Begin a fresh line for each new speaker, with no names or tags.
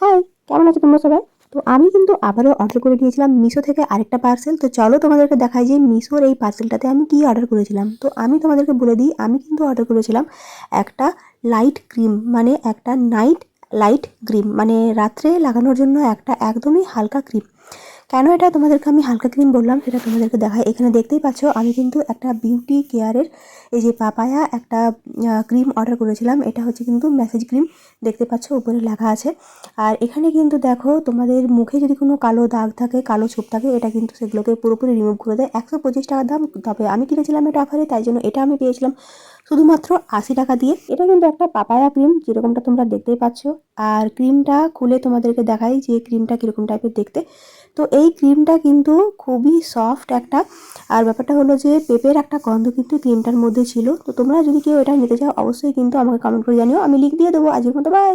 High, কেমন আছো তোমরা সবাই? তো আমি কিন্তু আবারও অর্ডার করে নিয়েছিলাম মিশো থেকে আরেকটা পার্সেল। তো চলো তোমাদেরকে দেখাই যে মিশোর এই পার্সেলটাতে আমি কি অর্ডার করেছিলাম। তো আমি তোমাদেরকে বলে দিই, আমি কিন্তু অর্ডার করেছিলাম একটা লাইট ক্রিম, মানে একটা নাইট লাইট ক্রিম, মানে রাত্রে লাগানোর জন্য একটা একদমই হালকা ক্রিম। কেন এটা তোমাদেরকে আমি হালকা ক্রিম বললাম সেটা তোমাদেরকে দেখাই। এখানে দেখতেই পাচ্ছ আমি কিন্তু একটা বিউটি কেয়ারের এই যে পাপায়া একটা ক্রিম অর্ডার করেছিলাম। এটা হচ্ছে কিন্তু ম্যাসেজ ক্রিম, দেখতে পাচ্ছ উপরে লেখা আছে। আর এখানে কিন্তু দেখো তোমাদের মুখে যদি কোনো কালো দাগ থাকে, কালো ছোপ থাকে, এটা কিন্তু সেগুলোকে পুরোপুরি রিমুভ করে দেয়। 125 টাকা দাম, তবে আমি কিনেছিলাম এটা অফারে, তাই জন্য এটা আমি পেয়েছিলাম শুধুমাত্র 80 টাকা দিয়ে। এটা কিন্তু একটা পাপায়া ক্রিম, যেরকমটা তোমরা দেখতেই পাচ্ছ। আর ক্রিমটা খুলে তোমাদেরকে দেখাই যে ক্রিমটা কীরকম টাইপের দেখতে। তো এই ক্রিমটা কিন্তু খুবই সফট একটা, আর ব্যাপারটা হলো যে পেঁপের একটা গন্ধ কিন্তু ক্রিমটার মধ্যে ছিল। তো তোমরা যদি কেউ এটা নিতে চাও অবশ্যই কিন্তু আমাকে কমেন্ট করে জানিও, আমি লিঙ্ক দিয়ে দেবো। আজকের মতো বাই।